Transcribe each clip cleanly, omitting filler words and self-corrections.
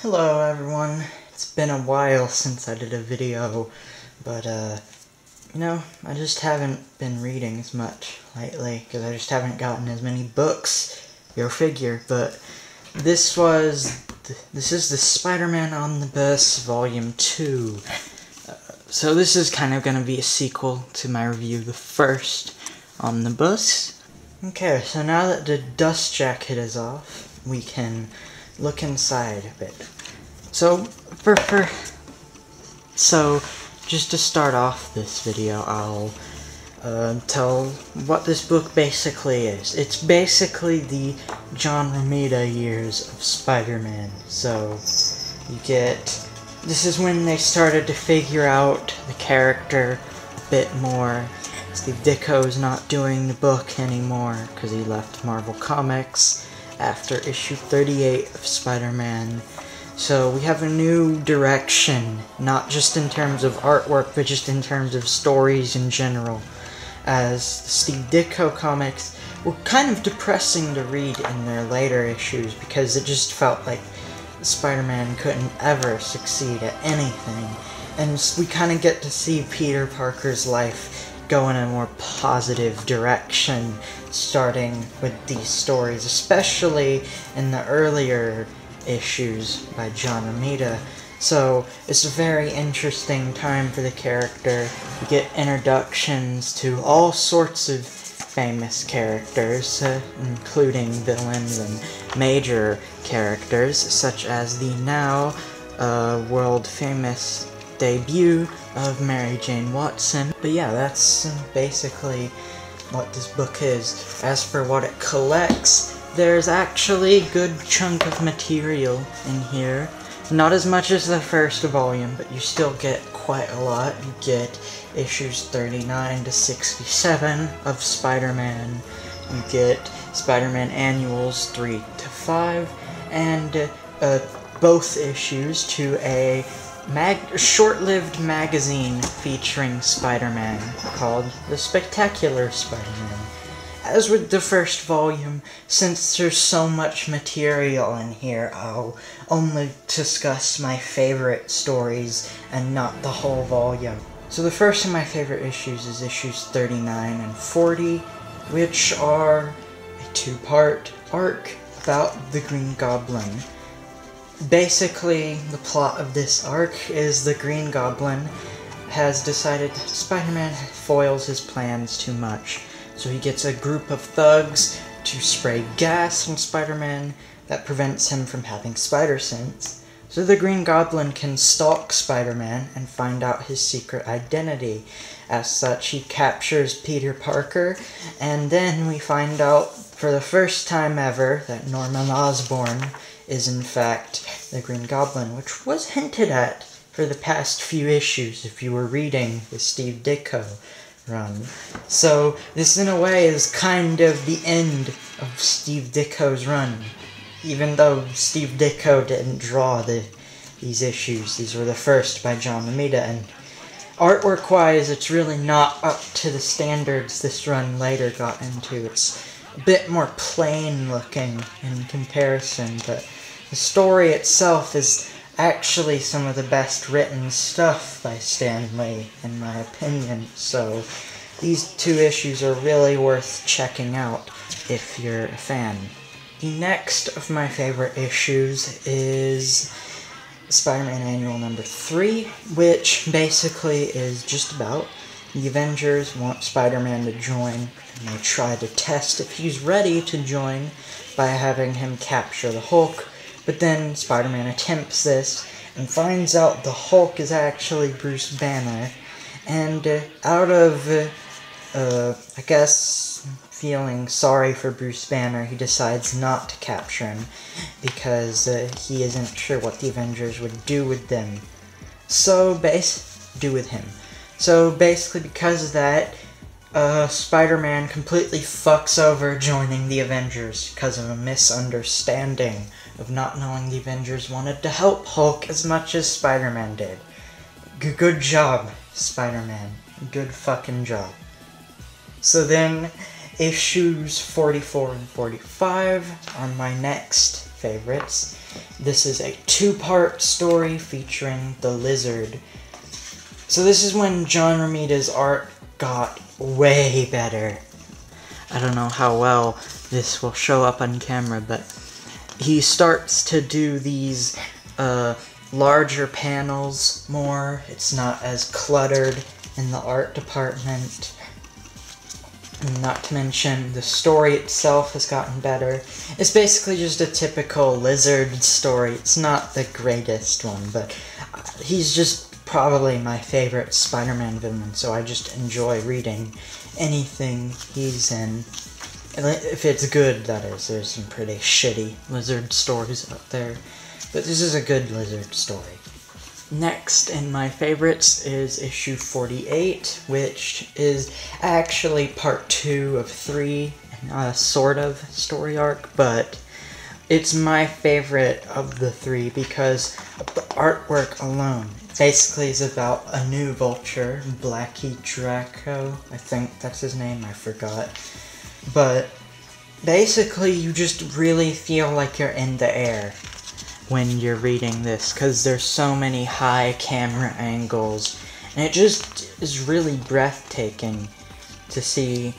Hello everyone, it's been a while since I did a video, but I just haven't been reading as much lately, because I just haven't gotten as many books, go figure, but this is the Spider-Man Omnibus Volume 2, so this is kind of going to be a sequel to my review of the first Omnibus. Okay, so now that the dust jacket is off, we can look inside a bit. So, just to start off this video, I'll tell what this book basically is. It's basically the John Romita years of Spider-Man. So, this is when they started to figure out the character a bit more. Steve Ditko's not doing the book anymore, because he left Marvel Comics after issue 38 of Spider-Man. So we have a new direction, not just in terms of artwork, but just in terms of stories in general. As the Steve Ditko comics were kind of depressing to read in their later issues, because it just felt like Spider-Man couldn't ever succeed at anything. And we kind of get to see Peter Parker's life go in a more positive direction, starting with these stories, especially in the earlier issues by John Romita. So it's a very interesting time for the character. We get introductions to all sorts of famous characters, including villains and major characters, such as the now world-famous debut of Mary Jane Watson. But yeah, that's basically what this book is. As for what it collects, there's actually a good chunk of material in here. Not as much as the first volume, but you still get quite a lot. You get issues 39 to 67 of Spider-Man. You get Spider-Man Annuals 3 to 5, and both issues to a short-lived magazine featuring Spider-Man called The Spectacular Spider-Man. As with the first volume, since there's so much material in here, I'll only discuss my favorite stories and not the whole volume. So the first of my favorite issues is issues 39 and 40, which are a two-part arc about the Green Goblin. Basically, the plot of this arc is the Green Goblin has decided that Spider-Man foils his plans too much. So he gets a group of thugs to spray gas on Spider-Man that prevents him from having spider sense. So the Green Goblin can stalk Spider-Man and find out his secret identity. As such, he captures Peter Parker, and then we find out for the first time ever that Norman Osborn is in fact the Green Goblin, which was hinted at for the past few issues if you were reading the Steve Ditko run. So this in a way is kind of the end of Steve Ditko's run. Even though Steve Ditko didn't draw these issues, these were the first by John Romita, and artwork-wise it's really not up to the standards this run later got into. It's a bit more plain looking in comparison, but the story itself is actually some of the best written stuff by Stan Lee, in my opinion, so these two issues are really worth checking out if you're a fan. The next of my favorite issues is Spider-Man Annual number 3, which basically is just about the Avengers want Spider-Man to join, and they try to test if he's ready to join by having him capture the Hulk. But then Spider-Man attempts this and finds out the Hulk is actually Bruce Banner, and out of, I guess, feeling sorry for Bruce Banner, he decides not to capture him because he isn't sure what the Avengers would do with them. So, So basically because of that, Spider-Man completely fucks over joining the Avengers because of a misunderstanding of not knowing the Avengers wanted to help Hulk as much as Spider-Man did. Good job, Spider-Man. Good fucking job. So then, issues 44 and 45 are my next favorites. This is a two-part story featuring the Lizard. So this is when John Romita's art got way better. I don't know how well this will show up on camera, but he starts to do these larger panels more. It's not as cluttered in the art department. And not to mention, the story itself has gotten better. It's basically just a typical Lizard story. It's not the greatest one, but he's just probably my favorite Spider-Man villain, so I just enjoy reading anything he's in. If it's good, that is. There's some pretty shitty Lizard stories out there, but this is a good Lizard story. Next in my favorites is issue 48, which is actually part 2 of 3, sort of story arc, but it's my favorite of the 3 because of the artwork alone. Basically is about a new Vulture, Blackie Draco, I think that's his name, I forgot. But basically you just really feel like you're in the air when you're reading this, because there's so many high camera angles, and it just is really breathtaking to see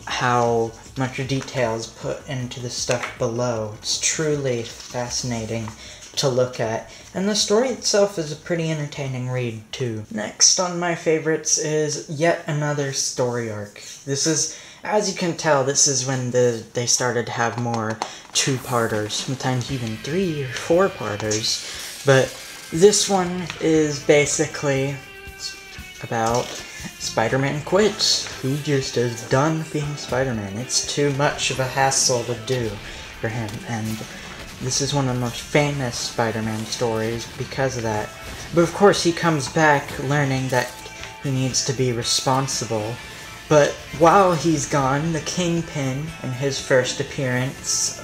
how much detail is put into the stuff below. It's truly fascinating to look at, and the story itself is a pretty entertaining read too. Next on my favorites is yet another story arc. This is, as you can tell, this is when they started to have more two-parters, sometimes even 3 or 4-parters, but this one is basically about Spider-Man quits. He just is done being Spider-Man. It's too much of a hassle to do for him, and this is one of the most famous Spider-Man stories because of that. But of course he comes back learning that he needs to be responsible. But while he's gone, the Kingpin, in his first appearance,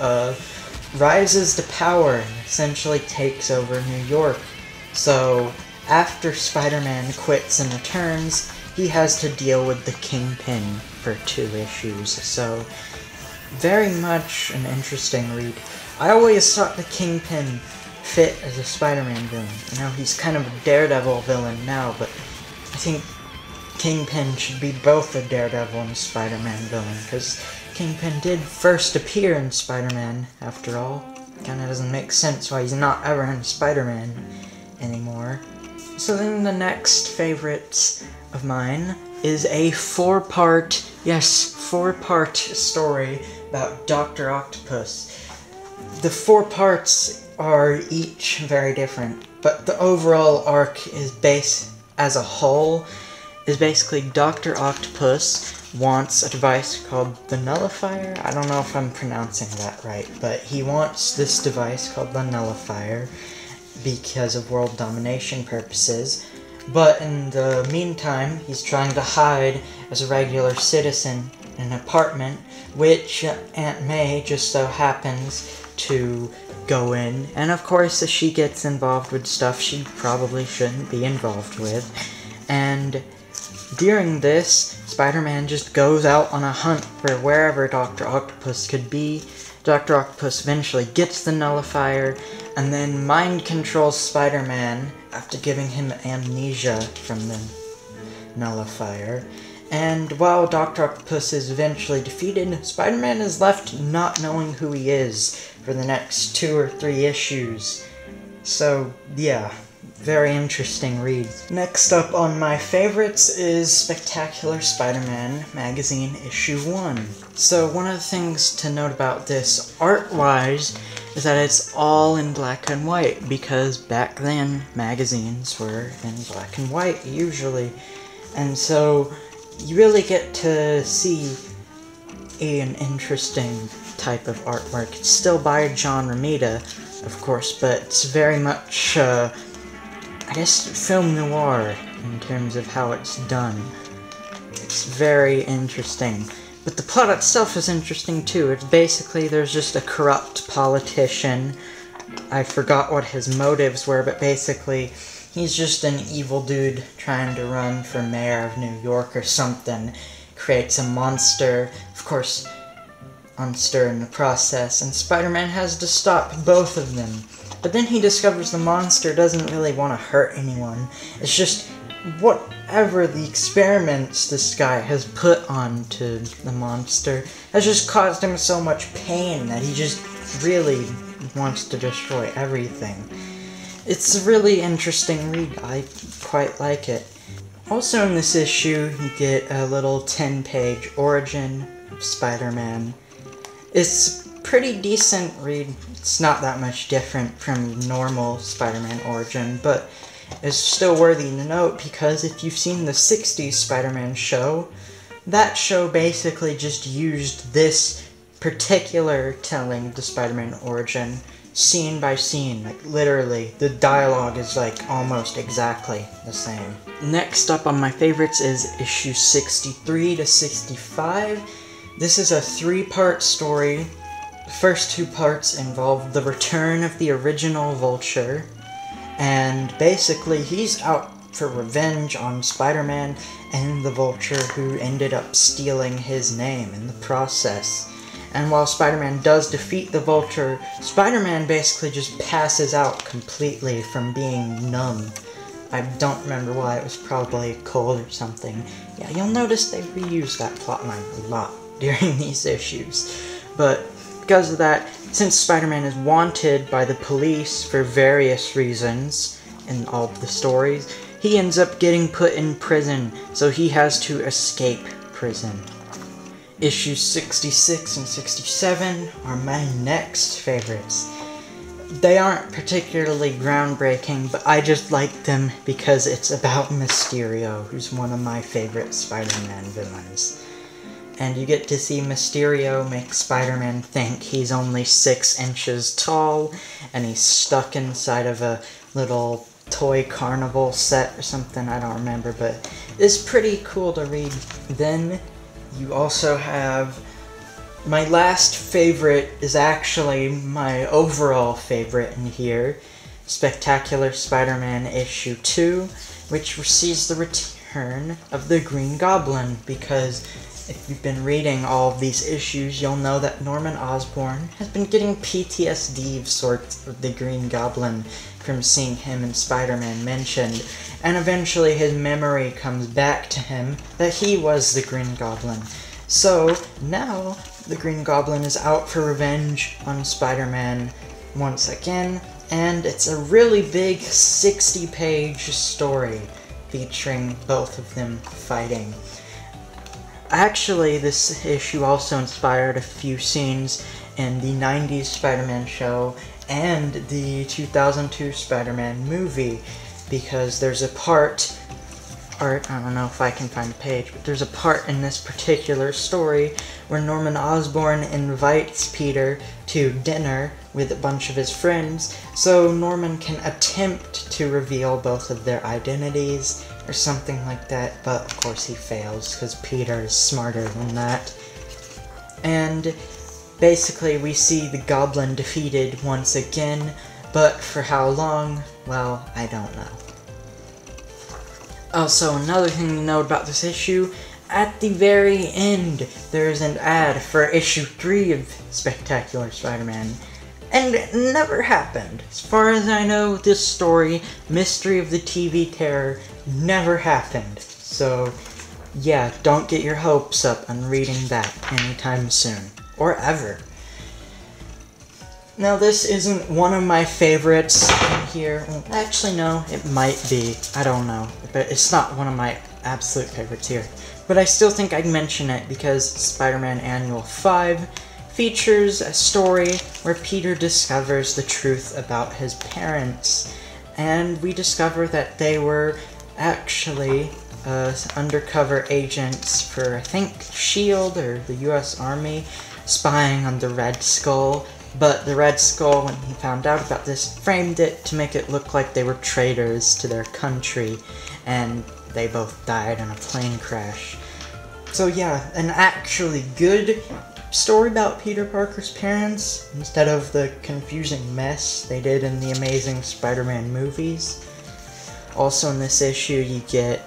rises to power and essentially takes over New York. So after Spider-Man quits and returns, he has to deal with the Kingpin for 2 issues. So very much an interesting read. I always thought the Kingpin fit as a Spider-Man villain. You know, he's kind of a Daredevil villain now, but I think Kingpin should be both a Daredevil and a Spider-Man villain, because Kingpin did first appear in Spider-Man, after all. Kinda doesn't make sense why he's not ever in Spider-Man anymore. So then the next favorite of mine is a 4-part, yes, 4-part story about Dr. Octopus. The 4 parts are each very different, but the overall arc is as a whole is basically Dr. Octopus wants a device called the Nullifier. I don't know if I'm pronouncing that right, but he wants this device called the Nullifier because of world domination purposes. But in the meantime, he's trying to hide as a regular citizen in an apartment, which Aunt May just so happens to go in. And of course, she gets involved with stuff she probably shouldn't be involved with. And during this, Spider-Man just goes out on a hunt for wherever Dr. Octopus could be. Dr. Octopus eventually gets the Nullifier, and then mind controls Spider-Man after giving him amnesia from the Nullifier. And while Dr. Octopus is eventually defeated, Spider-Man is left not knowing who he is for the next 2 or 3 issues. So, yeah, very interesting read. Next up on my favorites is Spectacular Spider-Man Magazine issue 1. So one of the things to note about this art-wise is that it's all in black and white, because back then magazines were in black and white usually, and so you really get to see an interesting type of artwork. It's still by John Romita, of course, but it's very much I guess film noir in terms of how it's done. It's very interesting. But the plot itself is interesting too. It's basically, there's just a corrupt politician. I forgot what his motives were, but basically, he's just an evil dude trying to run for mayor of New York or something. Creates a monster, of course, monster in the process, and Spider-Man has to stop both of them. but then he discovers the monster doesn't really want to hurt anyone. It's just whatever the experiments this guy has put onto the monster has just caused him so much pain that he just really wants to destroy everything. It's a really interesting read. I quite like it. Also in this issue, you get a little 10-page origin of Spider-Man. It's a pretty decent read. It's not that much different from normal Spider-Man origin, but it's still worthy to note because if you've seen the 60s Spider-Man show, that show basically just used this particular telling of the Spider-Man origin scene by scene. Like, literally, the dialogue is like almost exactly the same. Next up on my favorites is issues 63 to 65. This is a 3-part story. The first 2 parts involve the return of the original Vulture, and basically he's out for revenge on Spider-Man and the Vulture, who ended up stealing his name in the process. And while Spider-Man does defeat the Vulture, Spider-Man basically just passes out completely from being numb. I don't remember why, it was probably cold or something. Yeah, you'll notice they reuse that plotline a lot during these issues. But because of that, since Spider-Man is wanted by the police for various reasons in all of the stories, he ends up getting put in prison, so he has to escape prison. Issues 66 and 67 are my next favorites. They aren't particularly groundbreaking, but I just like them because it's about Mysterio, who's one of my favorite Spider-Man villains. And you get to see Mysterio make Spider-Man think he's only 6 inches tall, and he's stuck inside of a little toy carnival set or something, I don't remember, but it's pretty cool to read. Then you also have my last favorite is actually my overall favorite in here, Spectacular Spider-Man issue 2, which receives the return of the Green Goblin, because if you've been reading all of these issues, you'll know that Norman Osborn has been getting PTSD of sorts of the Green Goblin from seeing him and Spider-Man mentioned, and eventually his memory comes back to him that he was the Green Goblin. So now the Green Goblin is out for revenge on Spider-Man once again, and it's a really big 60-page story featuring both of them fighting. Actually, this issue also inspired a few scenes in the 90s Spider-Man show and the 2002 Spider-Man movie, because there's a part, or I don't know if I can find a page, but there's a part in this particular story where Norman Osborn invites Peter to dinner with a bunch of his friends, so Norman can attempt to reveal both of their identities, or something like that, but of course he fails, because Peter is smarter than that. And basically we see the Goblin defeated once again, but for how long, well, I don't know. Also, another thing to note about this issue, at the very end, there's an ad for issue 3 of Spectacular Spider-Man, and it never happened. As far as I know, this story, Mystery of the TV Terror, never happened. So, yeah, don't get your hopes up on reading that anytime soon. Or ever. Now, this isn't one of my favorites in here. Well, actually, no, it might be. I don't know. But it's not one of my absolute favorites here. But I still think I'd mention it because Spider-Man Annual 5 features a story where Peter discovers the truth about his parents. And we discover that they were actually undercover agents for, I think, S.H.I.E.L.D. or the U.S. Army, spying on the Red Skull. But the Red Skull, when he found out about this, framed it to make it look like they were traitors to their country, and they both died in a plane crash. So yeah, an actually good story about Peter Parker's parents, instead of the confusing mess they did in the Amazing Spider-Man movies. Also in this issue you get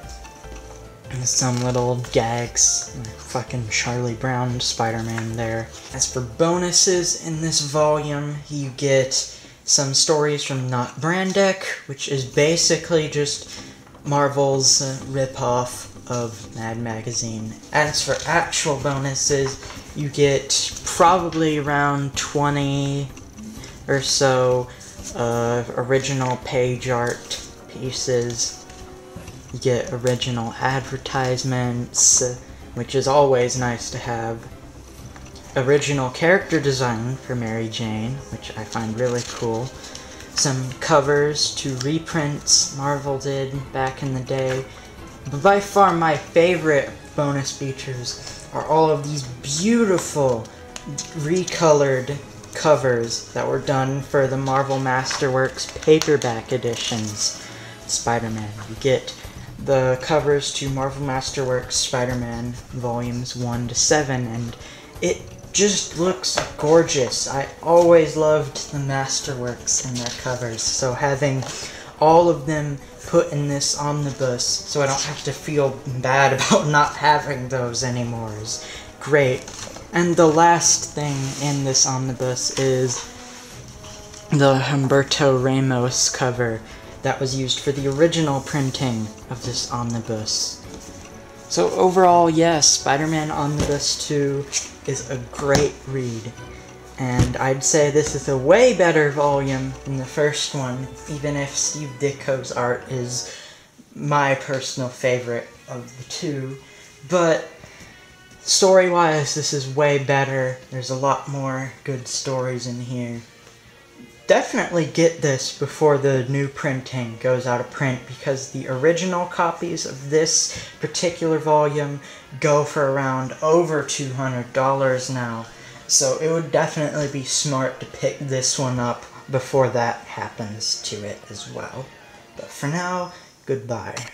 some little gags, fucking Charlie Brown Spider-Man there. As for bonuses in this volume, you get some stories from Not Brandek, which is basically just Marvel's ripoff of Mad Magazine. As for actual bonuses, you get probably around 20 or so original page art pieces. You get original advertisements, which is always nice to have. Original character design for Mary Jane, which I find really cool. Some covers to reprints Marvel did back in the day. But by far my favorite bonus features are all of these beautiful recolored covers that were done for the Marvel Masterworks paperback editions. Spider-Man. You get the covers to Marvel Masterworks Spider-Man volumes 1 to 7, and it just looks gorgeous. I always loved the Masterworks and their covers, so having all of them put in this omnibus so I don't have to feel bad about not having those anymore is great. And the last thing in this omnibus is the Humberto Ramos cover that was used for the original printing of this omnibus. So overall, yes, Spider-Man Omnibus 2 is a great read, and I'd say this is a way better volume than the first one, even if Steve Ditko's art is my personal favorite of the two. But story-wise, this is way better. There's a lot more good stories in here. Definitely get this before the new printing goes out of print, because the original copies of this particular volume go for around over $200 now. So it would definitely be smart to pick this one up before that happens to it as well. But for now, goodbye.